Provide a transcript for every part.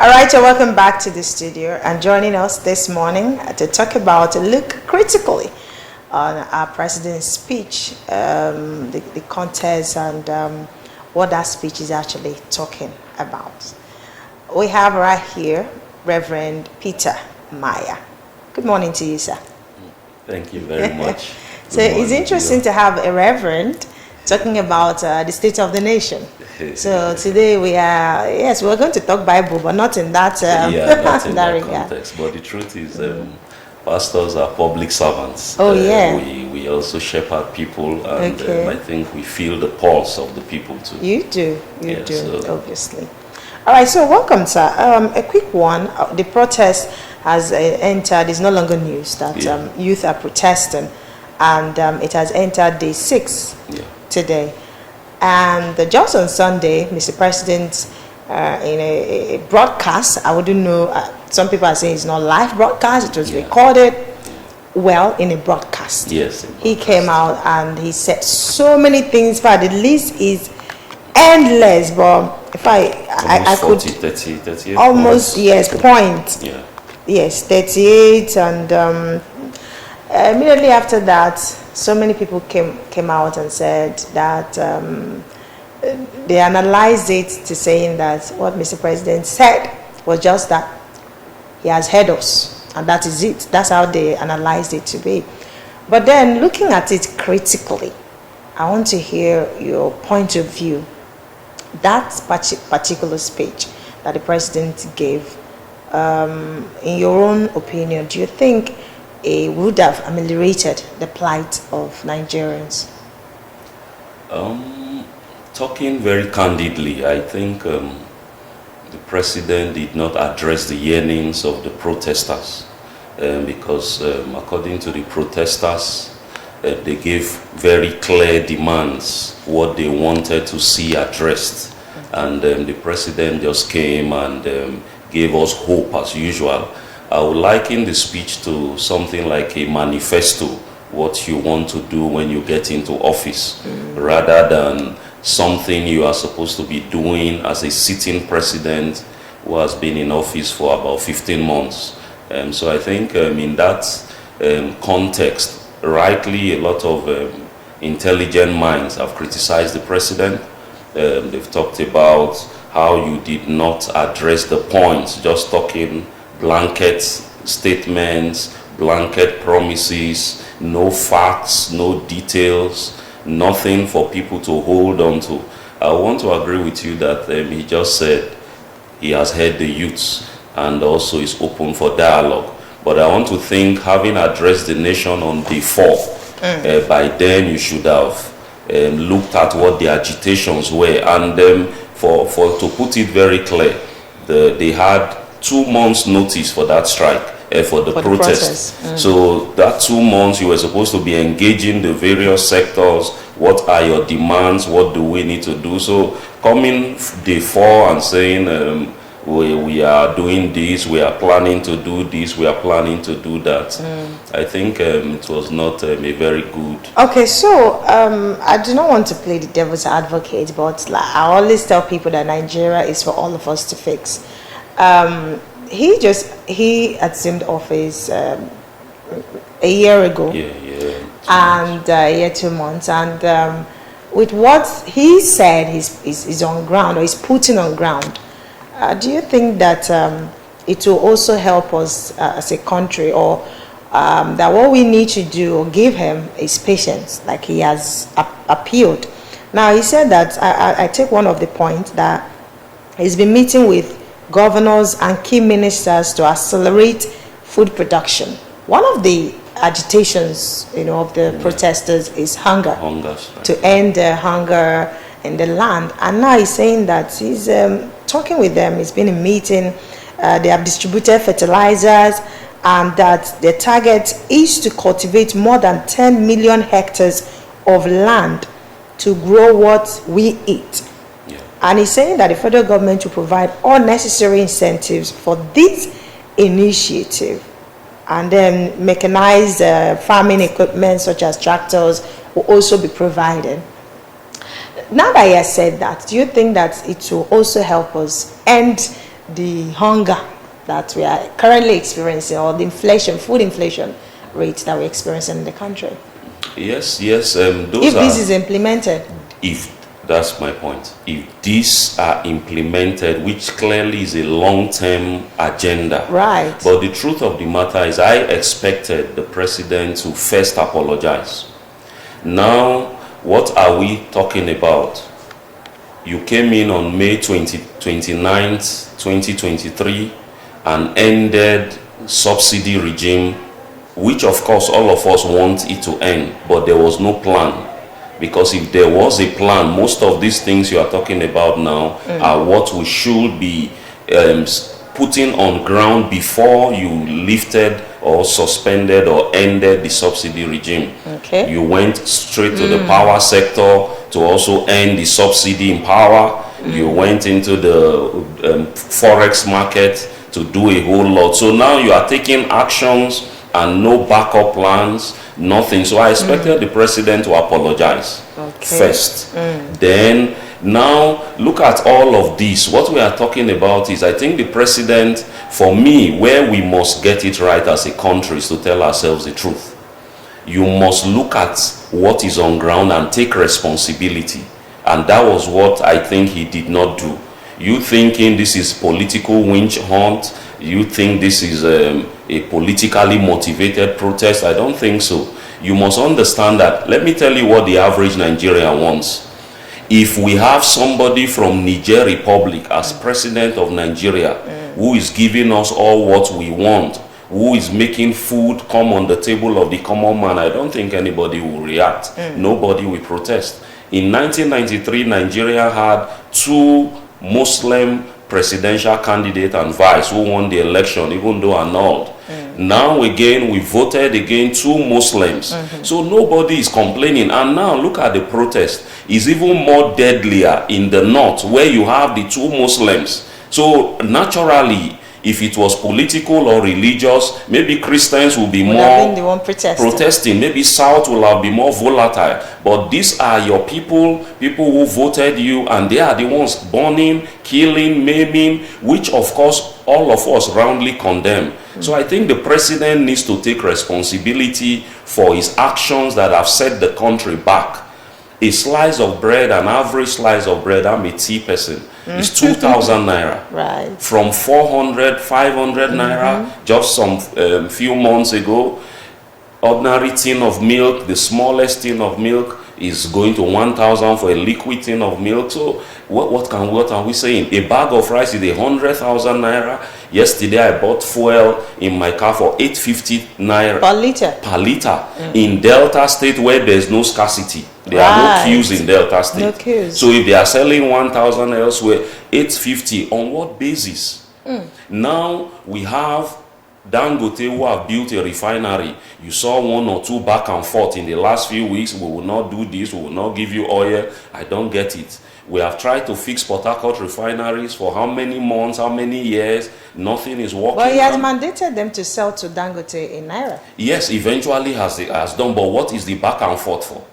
All right, so welcome back to the studio, and joining us this morning to talk about, look critically on our president's speech, the contest, and what that speech is actually talking about. We have right here Reverend Peter Maya. Good morning to you, sir. Thank you very much. So it's interesting to have a reverend talking about the state of the nation. So today we're going to talk Bible, but not in that not in that context. But the truth is, pastors are public servants. Oh yeah. We also shepherd people, and I think we feel the pulse of the people too. You do, obviously. All right, so welcome, sir. A quick one. The protest has entered. It's no longer news that youth are protesting, and it has entered day 6 today. And just on Sunday, Mr. President, in a broadcast, I wouldn't know, some people are saying it's not live broadcast, it was recorded, well, in a broadcast. Yes. He came out and he said so many things, but the list is endless, but if I could... 38 almost, points. Point. Yeah. Yes, 38, and immediately after that, so many people came out and said that they analyzed it to saying that what Mr. President said was just that he has heard us, and that is it. That's how they analyzed it to be. But then looking at it critically, I want to hear your point of view. That particular speech that the president gave, in your own opinion, do you think it would have ameliorated the plight of Nigerians? Talking very candidly, I think the president did not address the yearnings of the protesters, because according to the protesters, they gave very clear demands, what they wanted to see addressed. And the president just came and gave us hope as usual. I would liken the speech to something like a manifesto, what you want to do when you get into office, rather than something you are supposed to be doing as a sitting president who has been in office for about 15 months. So I think in that context, rightly, a lot of intelligent minds have criticized the president. They've talked about how you did not address the points, just talking blanket statements, blanket promises, no facts, no details, nothing for people to hold on to. I want to agree with you that he just said he has heard the youths and also is open for dialogue. But I want to think, having addressed the nation on day 4, by then you should have looked at what the agitations were. And to put it very clear, they had 2 months notice for that strike, for the protest. So that 2 months you were supposed to be engaging the various sectors. What are your demands? What do we need to do? So coming day 4 and saying we are doing this, we are planning to do this, we are planning to do that, I think it was not a very good. Okay, so I do not want to play the devil's advocate, but I always tell people that Nigeria is for all of us to fix. He assumed office a year ago, and a year 2 months, and with what he said is on ground, or is putting on ground, do you think that it will also help us as a country, or that what we need to do or give him is patience, like he has appealed? Now, he said that, I take one of the points, that he's been meeting with governors and key ministers to accelerate food production. One of the agitations, of the protesters is hunger, to end hunger in the land. And now he's saying that he's talking with them. He's been in a meeting. They have distributed fertilizers, and that their target is to cultivate more than 10 million hectares of land to grow what we eat. And he's saying that the federal government will provide all necessary incentives for this initiative. And then mechanized farming equipment such as tractors will also be provided. Now that he has said that, do you think that it will also help us end the hunger that we are currently experiencing, or the inflation, food inflation rates that we're experiencing in the country? Yes, yes. If this is implemented. If that's my point. If these are implemented, which clearly is a long-term agenda. Right. But the truth of the matter is I expected the president to first apologize. Now, what are we talking about? You came in on May 29th, 2023 and ended subsidy regime, which of course all of us want it to end, but there was no plan. Because if there was a plan, most of these things you are talking about now are what we should be putting on ground before you lifted or suspended or ended the subsidy regime. Okay. You went straight to the power sector to also end the subsidy in power. You went into the forex market to do a whole lot. So now you are taking actions and no backup plans, nothing. So I expected the president to apologize first. Then now look at all of this. What we are talking about is, I think the president, for me, where we must get it right as a country is to tell ourselves the truth. You must look at what is on ground and take responsibility. And that was what I think he did not do. You thinking this is political winch hunt, you think this is a politically motivated protest? I don't think so. You must understand that. Let me tell you what the average Nigerian wants. If we have somebody from Niger Republic as president of Nigeria who is giving us all what we want, who is making food come on the table of the common man, I don't think anybody will react. Nobody will protest. In 1993, Nigeria had two Muslim presidential candidate and vice who won the election, even though annulled. Now again, we voted again two Muslims. So nobody is complaining. And now look at the protest. It's even more deadlier in the north, where you have the two Muslims. So naturally, if it was political or religious, maybe Christians will be more the one protesting. Maybe South will have been more volatile. But these are your people who voted you, and they are the ones burning, killing, maiming, which of course all of us roundly condemn. So I think the president needs to take responsibility for his actions that have set the country back. A slice of bread, an average slice of bread, I'm a tea person, is 2,000 naira. Right. From 400, 500 naira, just some few months ago. Ordinary tin of milk, the smallest tin of milk, is going to 1,000 for a liquid tin of milk. So what are we saying? A bag of rice is 100,000 naira. Yesterday I bought fuel in my car for 850 naira per liter. In Delta State, where there's no scarcity. There are no queues in Delta State. No queues. So if they are selling 1,000 elsewhere, 850, on what basis? Now we have Dangote, who have built a refinery. You saw one or two back and forth in the last few weeks. We will not do this, we will not give you oil. I don't get it. We have tried to fix Port Harcourt refineries for how many months, how many years? Nothing is working. Well, he has mandated them to sell to Dangote in naira. Yes, eventually has done, but what is the back and forth for?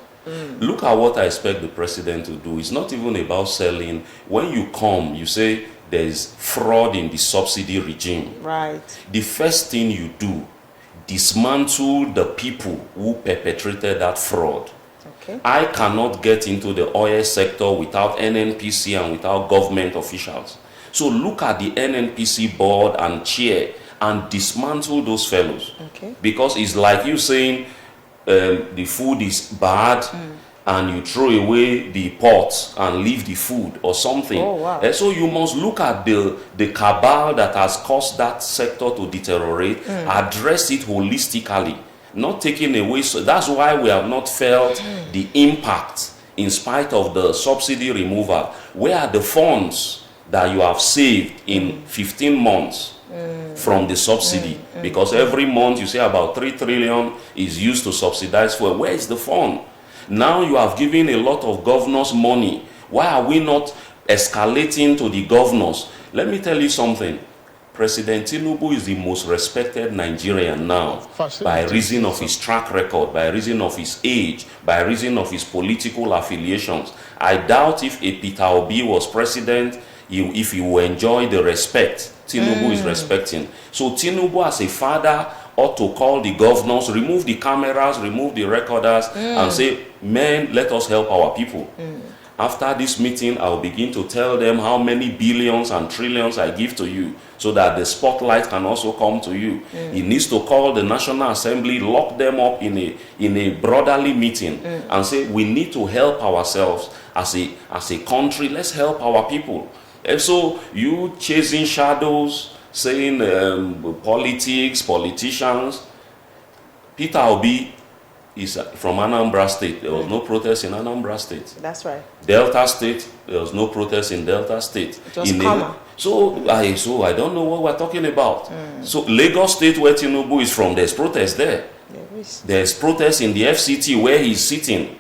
Look at what I expect the president to do. It's not even about selling. When you come, you say there is fraud in the subsidy regime. Right. The first thing you do, dismantle the people who perpetrated that fraud. Okay. I cannot get into the oil sector without NNPC and without government officials. So look at the NNPC board and chair and dismantle those fellows. Okay. Because it's like you saying the food is bad and you throw away the pot and leave the food or something. Oh, wow. So you must look at the cabal that has caused that sector to deteriorate, address it holistically, not taking away. So that's why we have not felt the impact in spite of the subsidy removal. Where are the funds that you have saved in 15 months from the subsidy? Because every month you say about 3 trillion is used to subsidize fuel. Where is the fund? Now you have given a lot of governors money. Why are we not escalating to the governors? Let me tell you something. President Tinubu is the most respected Nigerian now by reason of his track record, by reason of his age, by reason of his political affiliations. I doubt if a Peter Obi was president, if you enjoy the respect, Tinubu is respecting. So Tinubu as a father ought to call the governors, remove the cameras, remove the recorders, and say, men, let us help our people. After this meeting, I'll begin to tell them how many billions and trillions I give to you, so that the spotlight can also come to you. He needs to call the National Assembly, lock them up in a brotherly meeting, and say, we need to help ourselves as a country. Let's help our people. And so you chasing shadows, saying politics, politicians. Peter Obi is from Anambra State. There was no protest in Anambra State. That's right. Delta State, there was no protest in Delta State. It was common. So I don't know what we're talking about. So Lagos State, where Tinubu is from, there's protest there. There's protest in the FCT where he's sitting.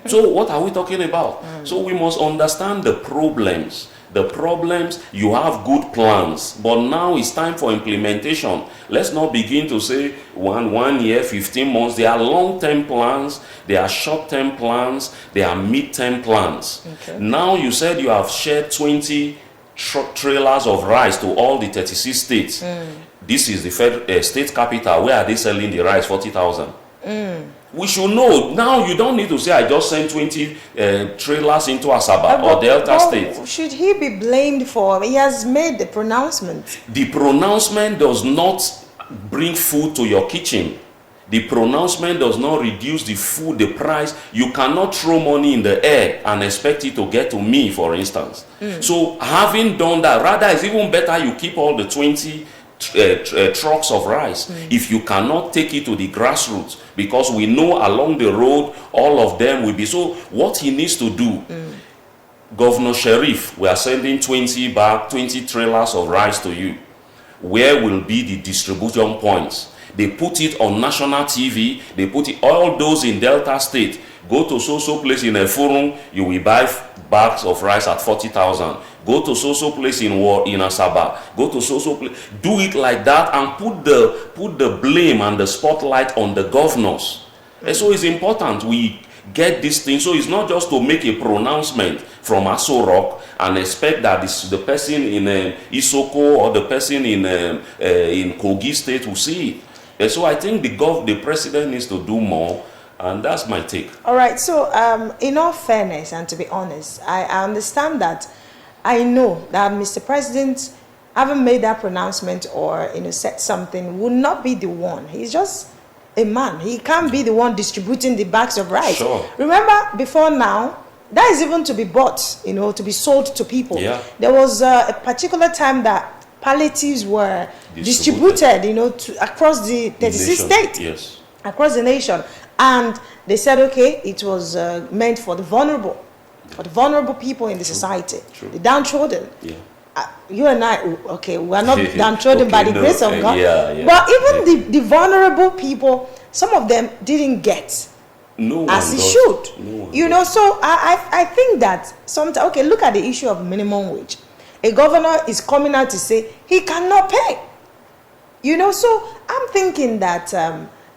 So what are we talking about? So we must understand the problems. The problems, you have good plans, but now it's time for implementation. Let's not begin to say one year, 15 months. They are long-term plans, they are short-term plans, they are mid-term plans. Okay. Now you said you have shared 20 trailers of rice to all the 36 states. This is the state capital. Where are they selling the rice? 40,000. We should know. Now you don't need to say, I just sent 20 trailers into ASABA or Delta State. Should he be blamed for? He has made the pronouncement. The pronouncement does not bring food to your kitchen. The pronouncement does not reduce the food, the price. You cannot throw money in the air and expect it to get to me, for instance. So having done that, rather it's even better you keep all the 20 trucks of rice if you cannot take it to the grassroots, because we know along the road all of them will be. So what he needs to do, Governor Sheriff, we are sending 20 trailers of rice to you. Where will be the distribution points? They put it on national TV. They put it, all those in Delta State, go to so place in a forum, you will buy bags of rice at 40,000. Go to so place in ASABA. Go to so place. Do it like that and put the blame and the spotlight on the governors. And so it's important we get this thing. So it's not just to make a pronouncement from Aso Rock and expect that the person in Isoko or the person in Kogi State will see it. And so I think the president needs to do more. And that's my take. All right. So in all fairness, and to be honest, I understand that. I know that Mr. President, having made that pronouncement or said something, would not be the one. He's just a man. He can't be the one distributing the bags of rice. Sure. Remember, before now, that is even to be bought, to be sold to people. Yeah. There was a particular time that palliatives were distributed, across the 36 states. Yes. Across the nation. And they said, okay, it was meant for the vulnerable. For the vulnerable people in the society, the downtrodden. Yeah. You and I, okay, we are not downtrodden by the grace of God. Yeah. But even the vulnerable people, some of them didn't get as it should. So I think that sometimes, okay, look at the issue of minimum wage. A governor is coming out to say he cannot pay. So I'm thinking that,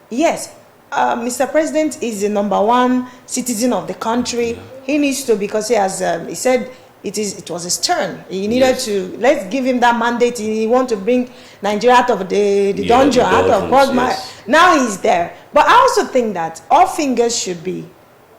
yes, Mr. President is the #1 citizen of the country. Yeah. He needs to, because he has, he said it was his turn. He needed to, let's give him that mandate. He want to bring Nigeria out of the dungeon, out of Quagmire. Yes. Now he's there. But I also think that all fingers should be,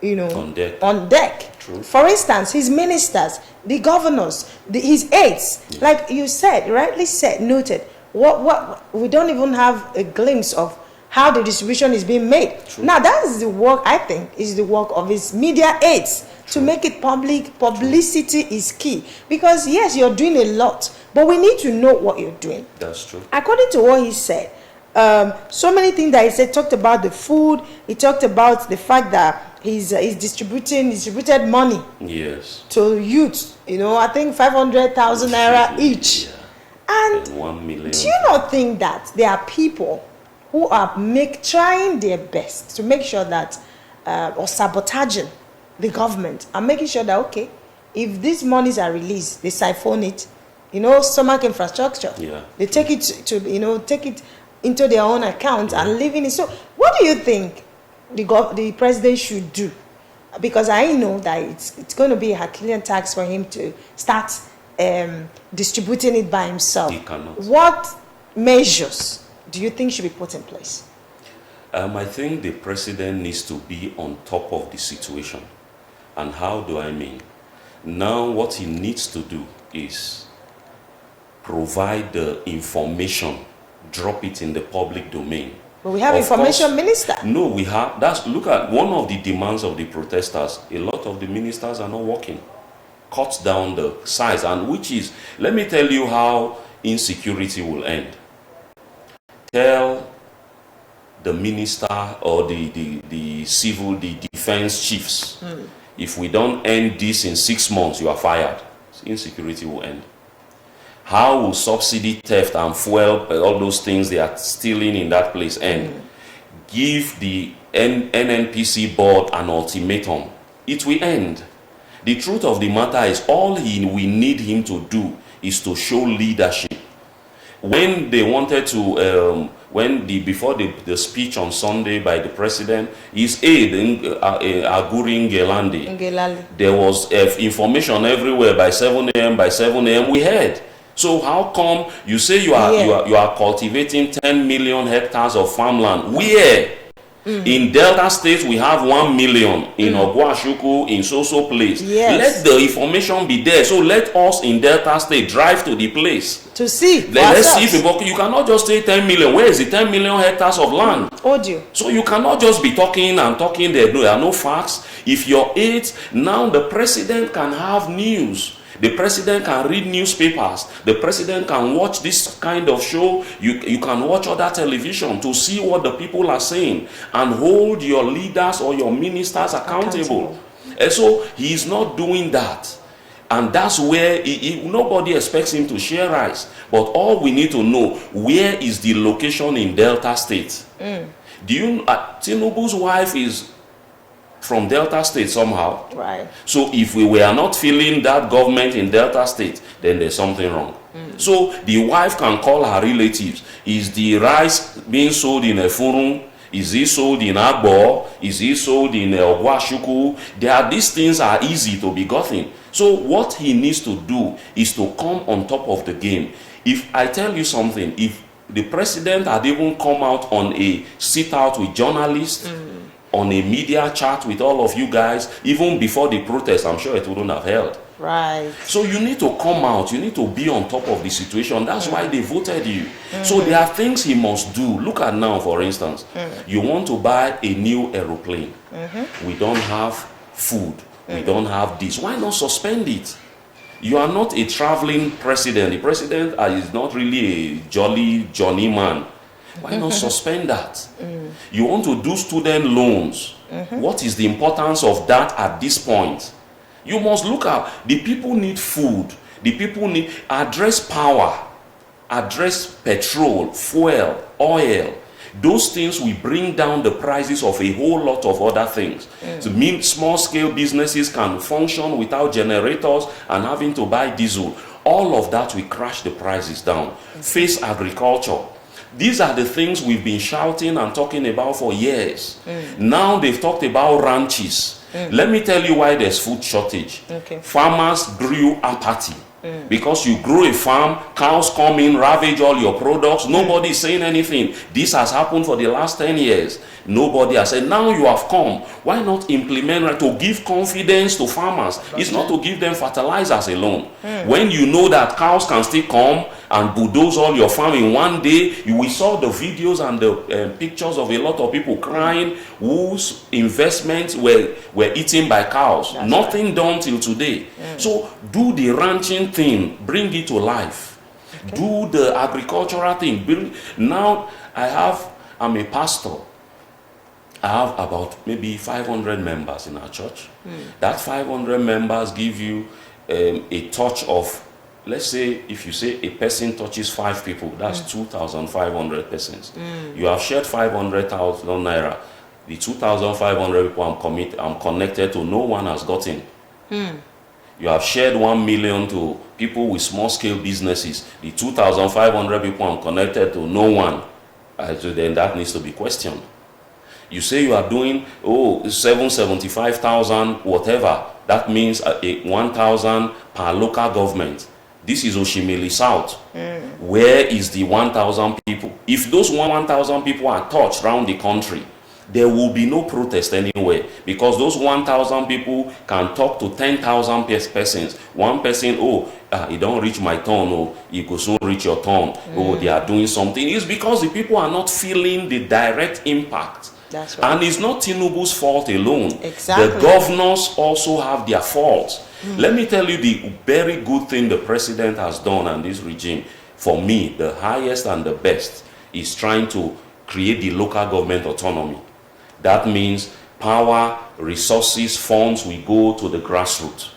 on deck. True. For instance, his ministers, the governors, his aides, like you said, rightly said, noted. What we don't even have a glimpse of how the distribution is being made. True. Now that is the work, I think, is the work of his media aides to make it public. Publicity is key, because yes, you're doing a lot, but we need to know what you're doing. That's true. According to what he said, so many things that he said, talked about the food, he talked about the fact that he's distributed money to youth, I think 500,000 naira each. And 1 million. Do you not think that there are people who are trying their best to make sure that, or sabotaging the government and making sure that, okay, if these monies are released, they siphon it, stomach infrastructure. Yeah. They take it take it into their own account and live in it. So what do you think the president should do? Because I know that it's going to be a Herculean task for him to start distributing it by himself. He cannot. What measures do you think should be put in place? I think the president needs to be on top of the situation. And how do I mean? Now what he needs to do is provide the information, drop it in the public domain. But we have Of information course, minister. No, we have. Look at one of the demands of the protesters. A lot of the ministers are not working. Cut down the size, and which is, let me tell you how insecurity will end. Tell the minister or the defense chiefs, if we don't end this in 6 months, you are fired. Insecurity will end. How will subsidy theft and fuel, all those things they are stealing in that place end? Give the NNPC board an ultimatum. It will end. The truth of the matter is, all we need him to do is to show leadership. When they wanted to, before the speech on Sunday by the president, his aide, Aguri Ngelandi, there was information everywhere by 7 a.m. By 7 a.m. we heard. So how come you say you are cultivating 10 million hectares of farmland? Where? In Delta State we have 1 million, in Ogwashuku, in so place. Yes. Let the information be there. So let us in Delta State drive to the place to see. Let's see if you cannot just say 10 million. Where is the 10 million hectares of land? Audio. So you cannot just be talking and talking. There are no facts. If your aides, now the president can have news. The president can read newspapers. The president can watch this kind of show. You can watch other television to see what the people are saying and hold your leaders or your ministers accountable. And so he's not doing that. And that's where nobody expects him to share rice. But all we need to know, where is the location in Delta State? Do you TINUBU'S wife is from Delta State somehow. Right. So if we were not feeling that government in Delta State, then there's something wrong. So the wife can call her relatives. Is the rice being sold in Efurun? Is it sold in Agbo? Is it sold in Ogwashuku? These things are easy to be gotten. So what he needs to do is to come on top of the game. If I tell you something, if the president had even come out on a sit-out with journalists, on a media chat with all of you guys, even before the protest, I'm sure it wouldn't have held. Right. So you need to come out, you need to be on top of the situation. That's why they voted you. So there are things he must do. Look at now, for instance, you want to buy a new aeroplane. We don't have food. We don't have this. Why not suspend it? You are not a traveling president. The president is not really a jolly Johnny man. Why not suspend that? You want to do student loans. What is the importance of that at this point? You must look at the people need food. The people need address power, address petrol, fuel, oil. Those things will bring down the prices of a whole lot of other things. So mean small scale businesses can function without generators and having to buy diesel. All of that will crash the prices down. Face agriculture. These are the things we've been shouting and talking about for years. Now they've talked about ranches. Let me tell you why there's food shortage. Farmers grew apathy. Because you grow a farm, cows come in, ravage all your products. Nobody is saying anything. This has happened for the last 10 years. Nobody has said, now you have come. Why not implement to give confidence to farmers? It's not to give them fertilizers alone. When you know that cows can still come and bulldoze all your farm in one day, we saw the videos and the pictures of a lot of people crying whose investments were eaten by cows. That's nothing done till today. So do the ranching thing, bring it to life. Do the agricultural thing. Now I'm a pastor. I have about maybe 500 members in our church. That 500 members give you a touch of, let's say, if you say a person touches 5 people, that's 2,500 persons. You have shared 500,000 naira. The 2,500 people I'm connected to, no one has gotten. You have shared 1 million to people with small scale businesses. The 2,500 people I'm connected to, no one. So then that needs to be questioned. You say you are doing 775,000 whatever. That means 1,000 per local government. This is Oshimili South. Where is the 1,000 people? If those 1,000 people are touched around the country, there will be no protest anywhere, because those 1,000 people can talk to 10,000 persons. One person, it don't reach my turn, it will soon reach your turn. They are doing something. It's because the people are not feeling the direct impact. That's right. And it's not TINUBU'S fault alone. Exactly. The governors also have their faults. Let me tell you the very good thing the president has done, and this regime, for me, the highest and the best, is trying to create the local government autonomy. That means power, resources, funds will go to the grassroots,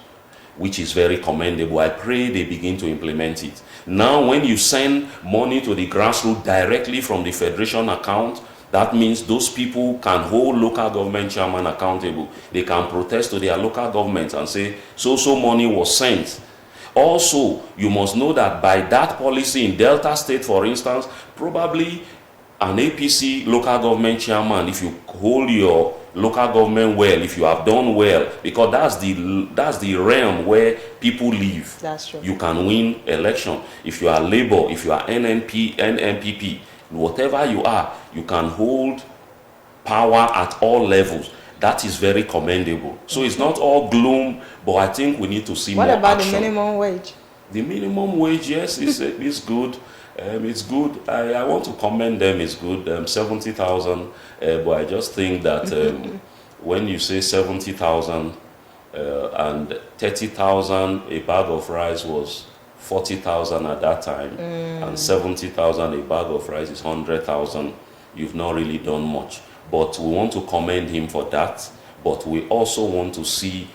which is very commendable. I pray they begin to implement it. Now, when you send money to the grassroots directly from the federation account, that means those people can hold local government chairman accountable. They can protest to their local governments and say, so money was sent. Also, you must know that by that policy in Delta State, for instance, probably an APC local government chairman, if you hold your local government well, if you have done well, because that's the realm where people live. That's true. You can win election. If you are Labour, if you are NNPP, whatever you are, you can hold power at all levels. That is very commendable. So it's not all gloom, but I think we need to see more action. What about the minimum wage? The minimum wage, yes, is good. It's good. I want to commend them. It's good. 70,000. But I just think that when you say 70,000 and 30,000, a bag of rice was 40,000 at that time, and 70,000 a bag of rice is 100,000. You've not really done much. But we want to commend him for that. But we also want to see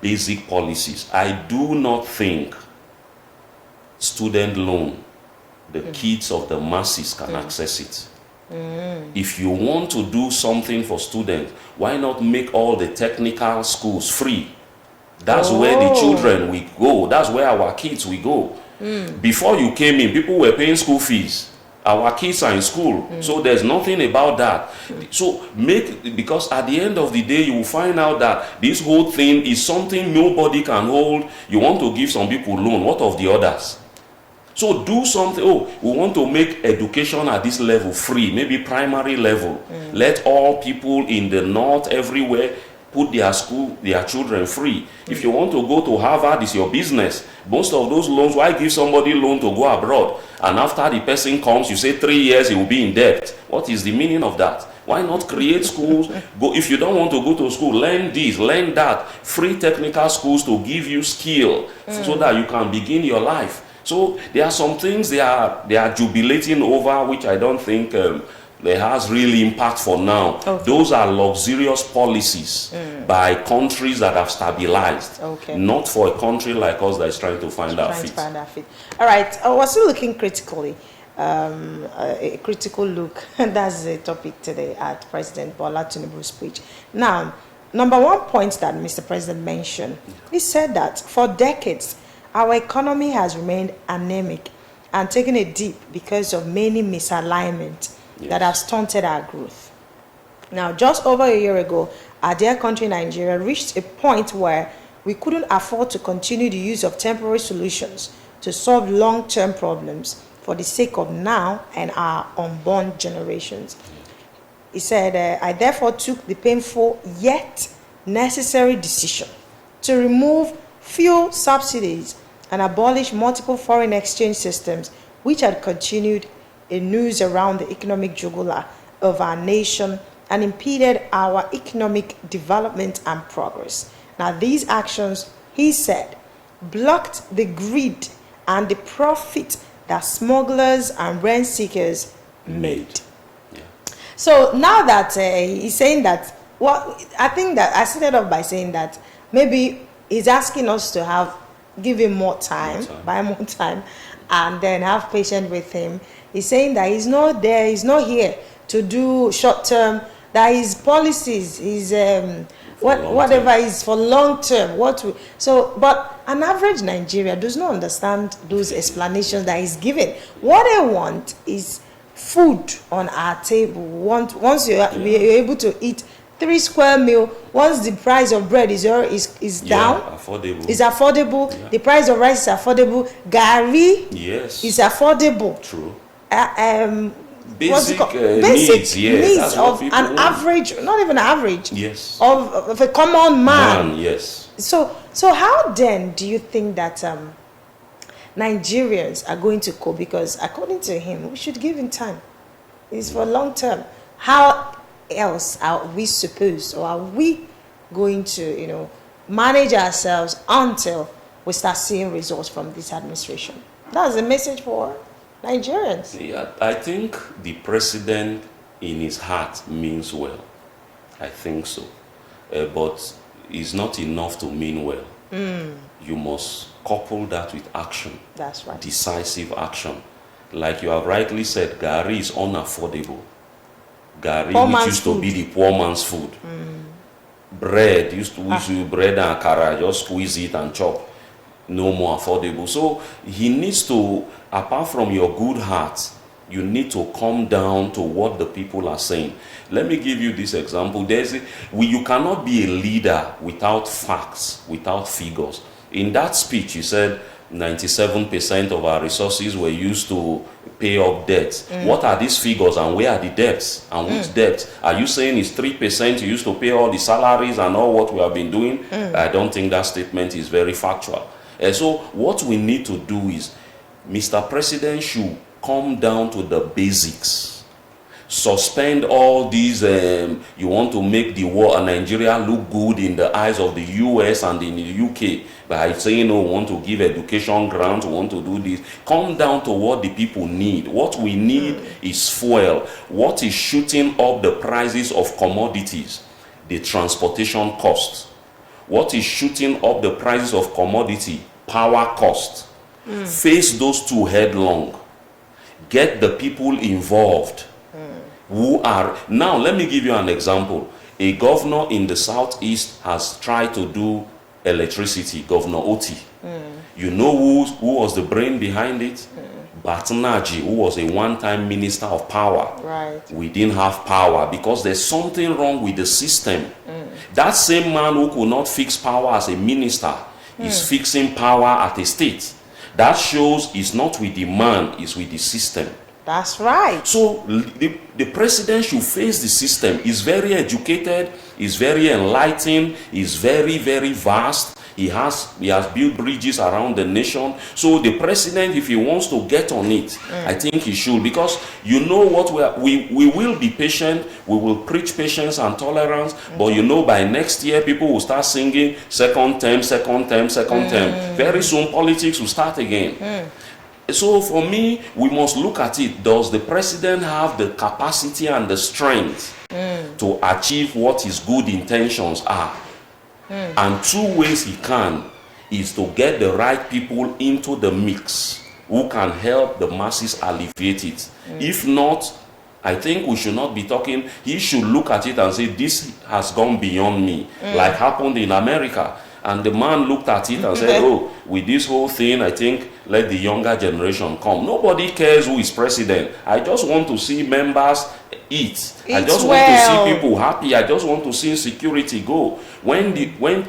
basic policies. I do not think student loan, the kids of the masses can access it. If you want to do something for students, why not make all the technical schools free? That's where the children will go. That's where our kids will go. Before you came in, people were paying school fees. Our kids are in school, so there's nothing about that. So because at the end of the day, you will find out that this whole thing is something nobody can hold. You want to give some people loan. What of the others? So do something. We want to make education at this level free, maybe primary level. Let all people in the north, everywhere, put their children free. If you want to go to Harvard, it's your business. Most of those loans, why give somebody loan to go abroad? And after the person comes, you say 3 years he will be in debt. What is the meaning of that? Why not create schools? If you don't want to go to school, learn this, learn that. Free technical schools to give you skill so that you can begin your life. So there are some things they are jubilating over, which I don't think there has really impact for now. Those are luxurious policies by countries that have stabilized, not for a country like us that is trying to find our feet. All right, we're still looking critically, a critical look, and that's the topic today at President Bola Tinubu's speech. Now, number one point that Mr. President mentioned, he said that for decades, our economy has remained anemic and taken a dip because of many misalignments that have stunted our growth. Now, just over a year ago, our dear country, Nigeria, reached a point where we couldn't afford to continue the use of temporary solutions to solve long-term problems for the sake of now and our unborn generations. He said, I therefore took the painful yet necessary decision to remove fuel subsidies and abolish multiple foreign exchange systems which had continued a noose around the economic jugular of our nation and impeded our economic development and progress. Now, these actions, he said, blocked the greed and the profit that smugglers and rent seekers made. So now that he's saying that, I think that I started off by saying that maybe he's asking us to give him more time, buy more time, and then have patience with him. He's saying that he's not there, he's not here to do short term, that his policies, his whatever is for long term. But an average Nigerian does not understand those explanations that he's giving. What they want is food on our table. Once you're able to eat 3 square meal. Once the price of bread is down, affordable. It's affordable. Yeah. The price of rice is affordable. Gari is affordable. True. Basic needs of an average, not even average. Yes. Of a common man. Yes. So how then do you think that Nigerians are going to cope? Because according to him, we should give him time. It's for long term. How else are we supposed, or are we going to, manage ourselves until we start seeing results from this administration? That's the message for Nigerians. Yeah, I think the president in his heart means well. I think so. But it's not enough to mean well. You must couple that with action. That's right. Decisive action. Like you have rightly said, Gari is unaffordable. Gari, which used to be the poor man's food. Bread, used to be bread and akara, just squeeze it and chop. No more affordable. So he needs to, apart from your good heart, you need to come down to what the people are saying. Let me give you this example. You cannot be a leader without facts, without figures. In that speech, you said 97% of our resources were used to pay up debts. What are these figures and where are the debts? And which debts? Are you saying it's 3% you used to pay all the salaries and all what we have been doing? I don't think that statement is very factual. So what we need to do is, Mr. President should come down to the basics. Suspend all these, you want to make the world, Nigeria look good in the eyes of the US and in the UK by saying, we want to give education grants, we want to do this. Come down to what the people need. What we need is fuel. What is shooting up the prices of commodities? The transportation cost. What is shooting up the prices of commodity? Power cost. Face those two headlong. Get the people involved. Who are, now let me give you an example. A governor in the southeast has tried to do electricity, Governor Oti. You know who was the brain behind it? Batnaji, who was a one-time minister of power. Right. We didn't have power because there's something wrong with the system. That same man who could not fix power as a minister is fixing power at a state. That shows it's not with the man, it's with the system. That's right. So the president should face the system. He's very educated, he's very enlightened, he's very, very vast. He has built bridges around the nation. So the president, if he wants to get on it, I think he should. Because you know what, we will be patient, we will preach patience and tolerance, but you know by next year people will start singing second term, second term, second term. Very soon politics will start again. So for me, we must look at it. Does the president have the capacity and the strength to achieve what his good intentions are? And two ways he can is to get the right people into the mix who can help the masses alleviate it. If not, I think we should not be talking. He should look at it and say, this has gone beyond me, like happened in America. And the man looked at it and said, with this whole thing, I think let the younger generation come. Nobody cares who is president. I just want to see members eat. I just want to see people happy. I just want to see insecurity go. When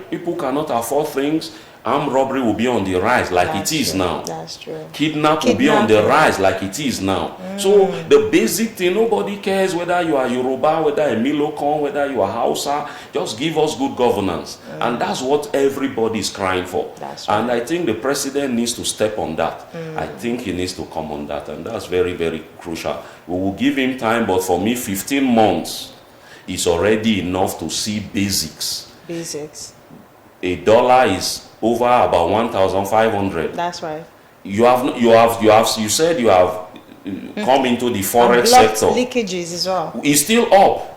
people cannot afford things, armed robbery will be on the rise like it is now. That's true. Kidnap will be on the rise like it is now. So the basic thing, nobody cares whether you are Yoruba, whether a Milokon, whether you are Hausa. Just give us good governance. And that's what everybody is crying for. That's right. And I think the president needs to step on that. I think he needs to come on that. And that's very, very crucial. We will give him time, but for me, 15 months is already enough to see basics. Basics. $1 is over about 1,500. That's right. You said you have come into the forex sector. Leakages as well. It's still up.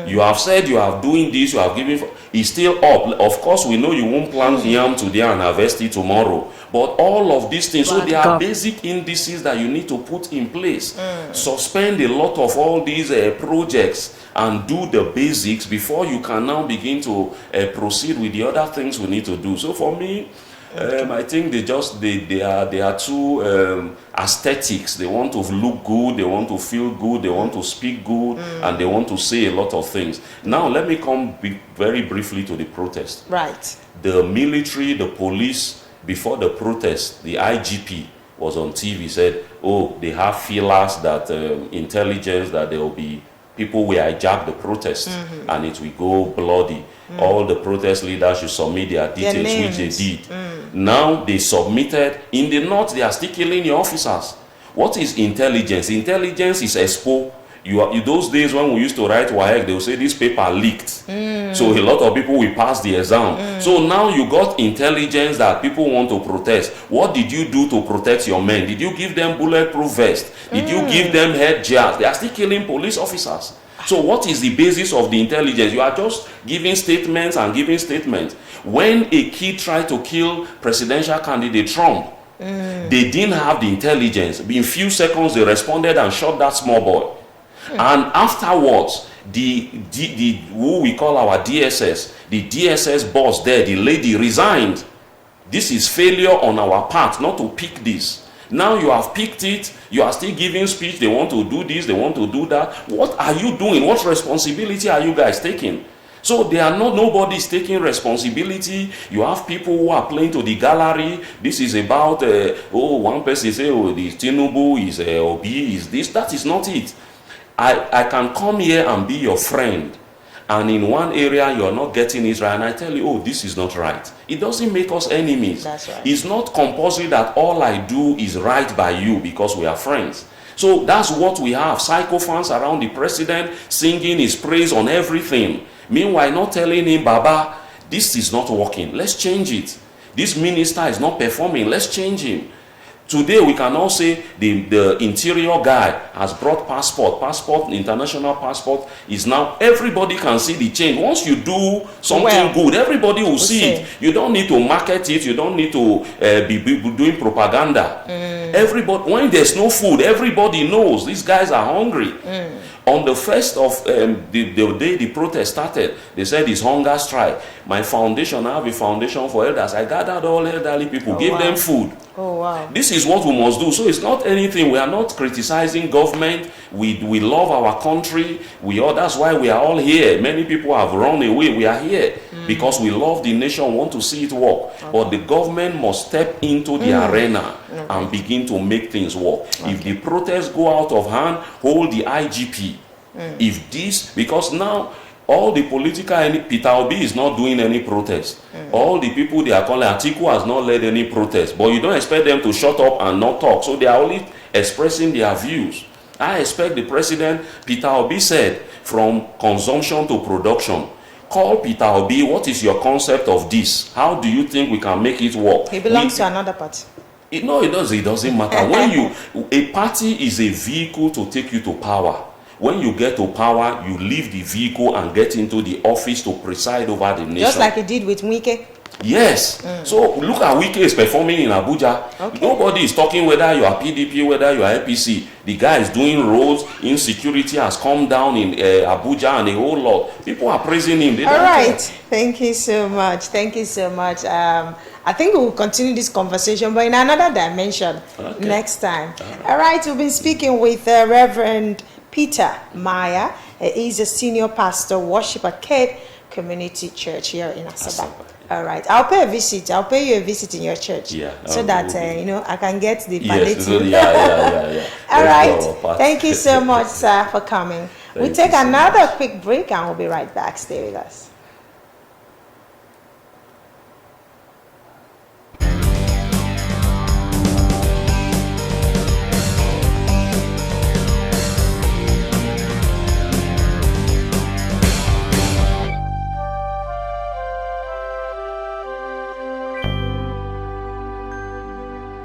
You have said you are doing this, you have given. It's still up. Of course, we know you won't plant yam today and harvest it tomorrow. But all of these things, so there are basic indices that you need to put in place. Suspend a lot of all these projects and do the basics before you can now begin to proceed with the other things we need to do. So for me, I think they are too aesthetics. They want to look good, they want to feel good, they want to speak good, and they want to say a lot of things. Now let me come very briefly to the protest. Right. The military, the police, before the protest, the IGP was on TV, said, oh, they have feelers that intelligence that there will be people will hijack the protest and it will go bloody. All the protest leaders should submit their details, which they did. Now they submitted. In the north, they are still killing your officers. What is intelligence? Intelligence is expo. Those days when we used to write WAEC, they will say this paper leaked. So a lot of people will pass the exam. So now you got intelligence that people want to protest. What did you do to protect your men? Did you give them bulletproof vest? Did you give them head jabs? They are still killing police officers. So what is the basis of the intelligence? You are just giving statements and giving statements. When a kid tried to kill presidential candidate Trump, they didn't have the intelligence. In few seconds, they responded and shot that small boy. And afterwards, who we call our DSS, the DSS boss there, the lady resigned. This is failure on our part not to pick this. Now you have picked it, you are still giving speech, they want to do this, they want to do that. What are you doing? What responsibility are you guys taking? So they are not, nobody is taking responsibility. You have people who are playing to the gallery. This is about, one person say, oh, the Tinubu is Obi, is this. That is not it. I can come here and be your friend, and in one area you are not getting it right, and I tell you, oh, this is not right. It doesn't make us enemies. That's right. It's not compulsory that all I do is right by you because we are friends. So that's what we have. Psychophants around the president singing his praise on everything. Meanwhile, not telling him, Baba, this is not working. Let's change it. This minister is not performing. Let's change him. Today we can all say the interior guy has brought passport, international passport is now, everybody can see the change. Once you do something good, everybody will see it. You don't need to market it, you don't need to be doing propaganda. Everybody, when there's no food, everybody knows these guys are hungry. On the first of the day the protest started, they said it's hunger strike. My foundation, I have a foundation for elders. I gathered all elderly people, gave them food. Oh, wow. This is what we must do. So it's not anything. We are not criticizing government. We love our country. That's why we are all here. Many people have run away. We are here because we love the nation, want to see it work. But the government must step into the arena and begin to make things work. If the protests go out of hand, hold the IGP. If this, because now all the political, Peter Obi is not doing any protest. All the people they are calling, Atiku has not led any protest. But you don't expect them to shut up and not talk. So they are only expressing their views. I expect the president, Peter Obi said, from consumption to production. Call Peter Obi, what is your concept of this? How do you think we can make it work? He belongs to another party. No, it doesn't matter. When a party is a vehicle to take you to power. When you get to power, you leave the vehicle and get into the office to preside over the nation. Just like he did with Wike. Yes. So look at Wike is performing in Abuja. Okay. Nobody is talking whether you are PDP, whether you are APC. The guy is doing roads. Insecurity has come down in Abuja and a whole lot. People are praising him. All right. Thank you so much. Thank you so much. I think we will continue this conversation, but in another dimension next time. All right. We've been speaking with Reverend Peter Maya. He's a senior pastor, worship at Cape Community Church here in ASABA. All right, I'll pay a visit. I'll pay you a visit in your church, so that I can get the palliative. Yeah. All right, thank you so much, sir, for coming. We'll take another quick break and we'll be right back. Stay with us.